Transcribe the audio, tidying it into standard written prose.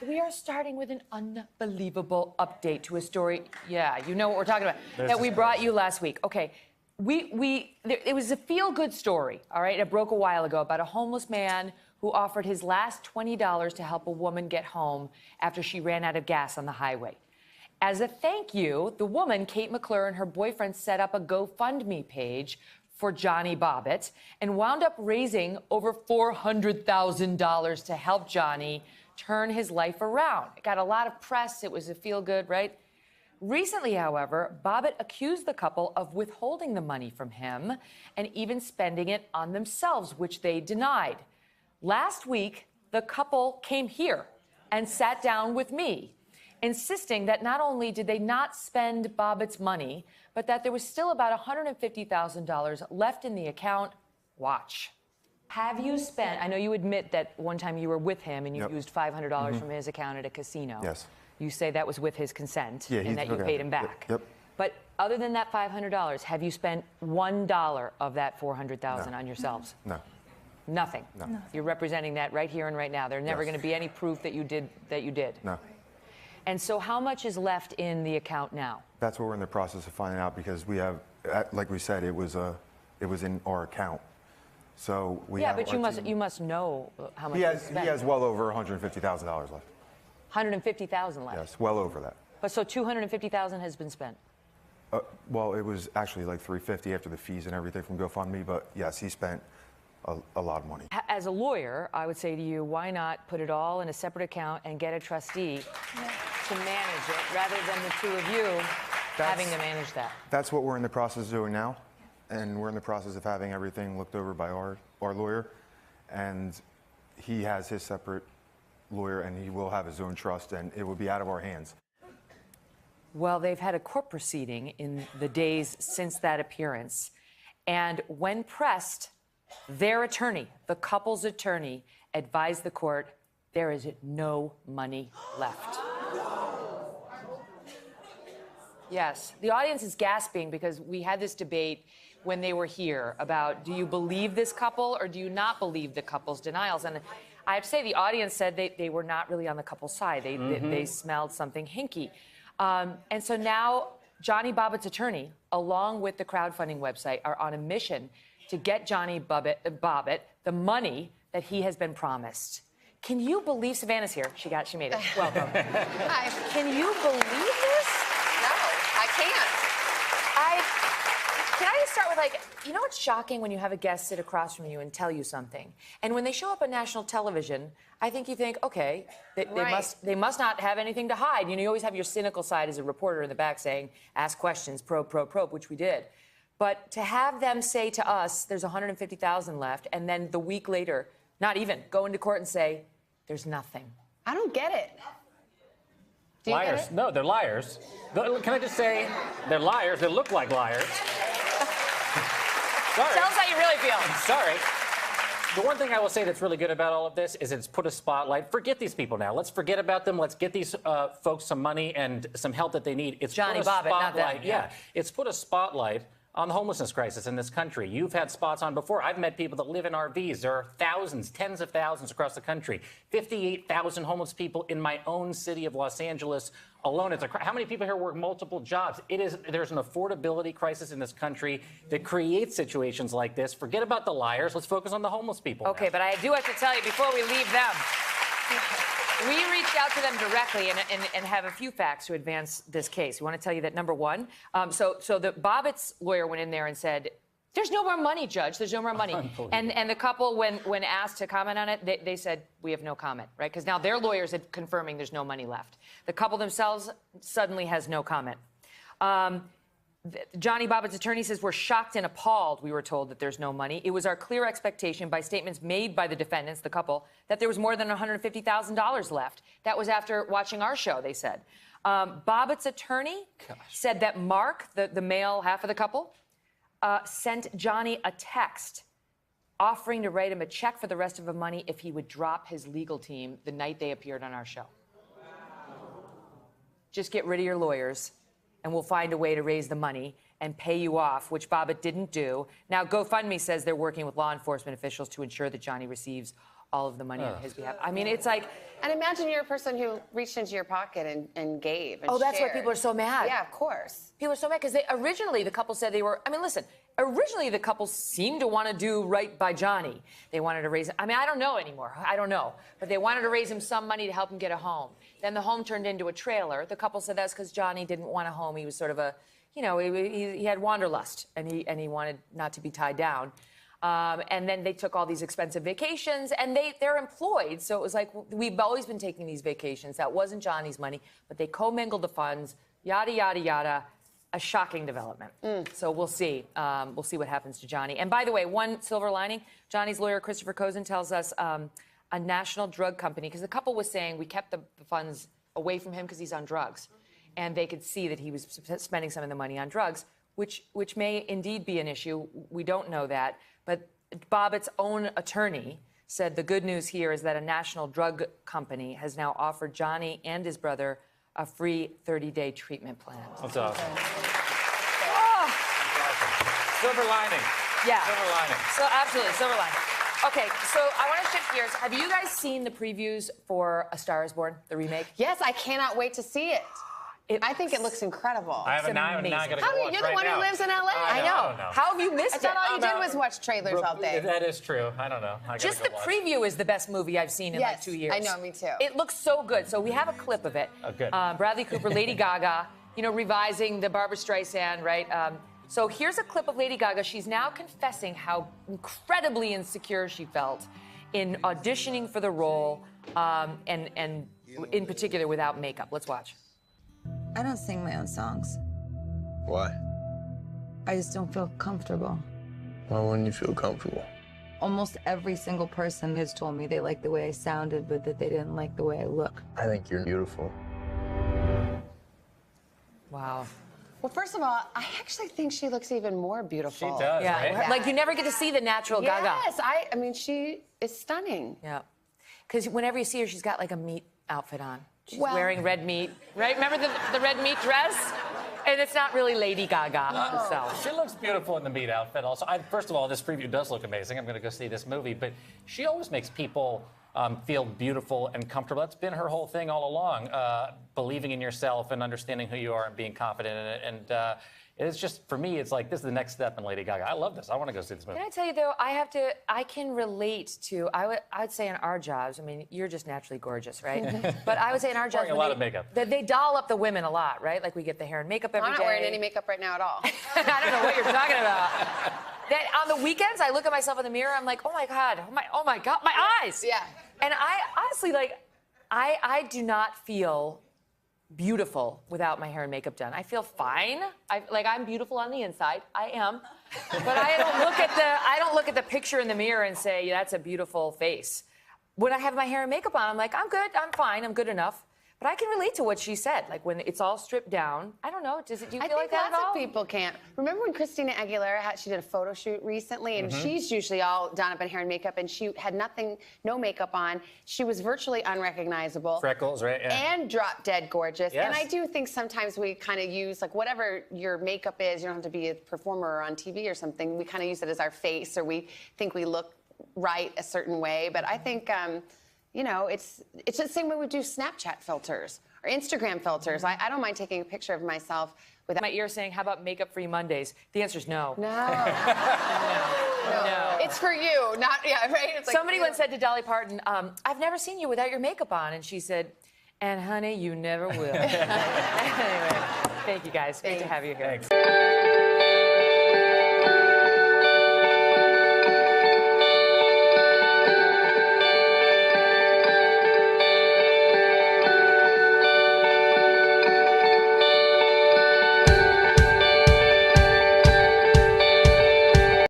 We are starting with an unbelievable update to a story. Yeah, you know what we're talking about. That we brought you last week. Okay, it was a feel-good story, all right? It broke a while ago about a homeless man who offered his last $20 to help a woman get home after she ran out of gas on the highway. As a thank you, the woman, Kate McClure, and her boyfriend set up a GoFundMe page for Johnny Bobbitt and wound up raising over $400,000 to help Johnny turn his life around. It got a lot of press. It was a feel-good, right? Recently, however, Bobbitt accused the couple of withholding the money from him and even spending it on themselves, which they denied. Last week, the couple came here and sat down with me, insisting that not only did they not spend Bobbitt's money, but that there was still about $150,000 left in the account. Watch. Have you spent, I know you admit that one time you were with him and you used $500 from his account at a casino. Yes. You say that was with his consent and that you okay. paid him back. Yep. But other than that $500, have you spent $1 of that $400,000 on yourselves? No. Nothing? No. You're representing that right here and right now. There's never going to be any proof that you did. No. And so how much is left in the account now? That's what we're in the process of finding out because we have, like we said, it was in our account. So we have but you must know how much he has well over $150,000 left. 150,000 left. Yes, well over that. But so 250,000 has been spent. Well, it was actually like 350 after the fees and everything from GoFundMe, but yes, he spent a lot of money. As a lawyer, I would say to you, why not put it all in a separate account and get a trustee to manage it rather than the two of you having to manage that? That's what we're in the process of doing now. And we're in the process of having everything looked over by our lawyer. And he has his separate lawyer, and he will have his own trust, and it will be out of our hands. Well, they've had a court proceeding in the days since that appearance. And when pressed, their attorney, the couple's attorney, advised the court there is no money left. Yes, the audience is gasping because we had this debate when they were here about do you believe this couple or do you not believe the couple's denials? And I have to say the audience said they were not really on the couple's side. They smelled something hinky. And so now Johnny Bobbitt's attorney, along with the crowdfunding website, are on a mission to get Johnny Bobbitt the money that he has been promised. Can you believe Savannah's here? She made it. Welcome. Hi. Can you believe this? No, I can't. Can I just start with, like, you know what's shocking when you have a guest sit across from you and tell you something? And when they show up on national television, I think you think, okay, they must not have anything to hide. You know, you always have your cynical side as a reporter in the back saying, ask questions, probe, which we did. But to have them say to us, there's 150,000 left, and then the week later, not even, go into court and say, there's nothing. I don't get it. Do you liars. get it? No, they're liars. Can I just say, they're liars. They look like liars. Sorry. Tell us how you really feel. Sorry. The one thing I will say that's really good about all of this is it's put a spotlight. Forget these people now. Let's forget about them. Let's get these folks some money and some help that they need. It's Johnny put a Bobbitt, not them. Yeah, it's put a spotlight on the homelessness crisis in this country. You've had spots on before. I've met people that live in RVs. There are thousands, tens of thousands across the country. 58,000 homeless people in my own city of Los Angeles alone. How many people here work multiple jobs? There's an affordability crisis in this country that creates situations like this. Forget about the liars. Let's focus on the homeless people. Okay, now. but I do have to tell you before we leave them, we reached out to them directly and have a few facts to advance this case. We want to tell you that, number one, so the Bobbitt's lawyer went in there and said, there's no more money, Judge. There's no more money. And the couple, when asked to comment on it, they said, we have no comment, right? Because now their lawyers are confirming there's no money left. The couple themselves suddenly has no comment. Johnny Bobbitt's attorney says, we're shocked and appalled, we were told, that there's no money. It was our clear expectation by statements made by the defendants, the couple, that there was more than $150,000 left. That was after watching our show, they said. Bobbitt's attorney said that Mark, the male half of the couple, sent Johnny a text offering to write him a check for the rest of the money if he would drop his legal team the night they appeared on our show. Just get rid of your lawyers, and we'll find a way to raise the money and pay you off, which Bobbitt didn't do. Now, GoFundMe says they're working with law enforcement officials to ensure that Johnny receives all of the money on his behalf. I mean, it's like, And imagine you're a person who reached into your pocket and gave and oh, that's why shared. people are so mad. Yeah, of course. People are so mad because originally the couple said they were. I mean, listen. Originally the couple seemed to want to do right by Johnny. They wanted to raise. I mean, I don't know anymore. I don't know, but they wanted to raise him some money to help him get a home. Then the home turned into a trailer. The couple said that's because Johnny didn't want a home. He was sort of a, you know, he had wanderlust and he wanted not to be tied down. And then they took all these expensive vacations, and they're employed. So it was like, we've always been taking these vacations. That wasn't Johnny's money, but they commingled the funds, yada, yada, yada. A shocking development. So we'll see. We'll see what happens to Johnny. And by the way, one silver lining, Johnny's lawyer, Christopher Cozen, tells us a national drug company, because the couple was saying we kept the funds away from him because he's on drugs. And they could see that he was spending some of the money on drugs, which may indeed be an issue. We don't know that. But Bobbitt's own attorney said the good news here is that a national drug company has now offered Johnny and his brother a free 30-day treatment plan. That's awesome. Oh. Silver lining. Yeah. Silver lining. So absolutely, silver lining. Okay, so I want to shift gears. Have you guys seen the previews for A Star Is Born, the remake? Yes, I cannot wait to see it. I think it looks incredible. I haven't now. amazing. I gotta How go do you, watch you're the right one now. who lives in LA. I know. know. How have you missed I thought all you it? did was watch trailers all day. That is true. I don't know. I gotta Just go the watch. preview is the best movie I've seen in like Yes, 2 years. I know, me too. It looks so good. So we have a clip of it. Oh, good. Bradley Cooper, Lady Gaga, you know, revising the Barbra Streisand, right? So here's a clip of Lady Gaga. She's now confessing how incredibly insecure she felt in auditioning for the role, and in particular without makeup. Let's watch. I don't sing my own songs. Why? I just don't feel comfortable. Why wouldn't you feel comfortable? Almost every single person has told me they liked the way I sounded, but that they didn't like the way I look. I think you're beautiful. Wow. Well, first of all, I actually think she looks even more She beautiful. does, Yeah, right? like you never get to see the natural Gaga. Yes, I mean, she is stunning. Yeah. Because whenever you see her, she's got like a meat outfit on. She's Well- wearing red meat, right? Remember the red meat dress? And it's not really Lady Gaga herself. She looks beautiful in the meat outfit. Also, first of all, this preview does look amazing. I'm going to go see this movie, but she always makes people feel beautiful and comfortable. That's been her whole thing all along, believing in yourself and understanding who you are and being confident in it. And it's just, for me, it's like, this is the next step in Lady Gaga. I love this. I want to go see this movie. Can I tell you, though, I can relate to, I'd say in our jobs, I mean, you're just naturally gorgeous, right? But I would say in our jobs, Wearing a lot of makeup. They doll up the women a lot, right? Like we get the hair and makeup every I'm day. not wearing any makeup right now at all. I don't know what you're talking about. Then on the weekends, I look at myself in the mirror, I'm like, oh my God, my eyes. Yeah. And I honestly, like, I do not feel beautiful without my hair and makeup done. I feel fine. I'm beautiful on the inside. I am. But I don't look at the picture in the mirror and say, yeah, that's a beautiful face. When I have my hair and makeup on, I'm like, I'm good, I'm fine, I'm good enough. But I can relate to what she said. Like when it's all stripped down, I don't know. Do you feel I like think that at lots all? of people can't. Remember when Christina Aguilera she did a photo shoot recently, and she's usually all done up in hair and makeup, and she had no makeup on. She was virtually unrecognizable. Freckles, right? Yeah. And drop dead gorgeous. Yes. And I do think sometimes we kind of use, like, whatever your makeup is, you don't have to be a performer or on TV or something, we kind of use it as our face, or we think we look right a certain way. But I think, you know, it's the same way we do Snapchat filters or Instagram filters. I don't mind taking a picture of myself with My ear saying, how about makeup-free Mondays? The answer is no. No. No. It's for you, not, yeah, right? It's like, Somebody once said to Dolly Parton, I've never seen you without your makeup on. And she said, and honey, you never will. Anyway, thank you guys. Great to have you here. Thanks.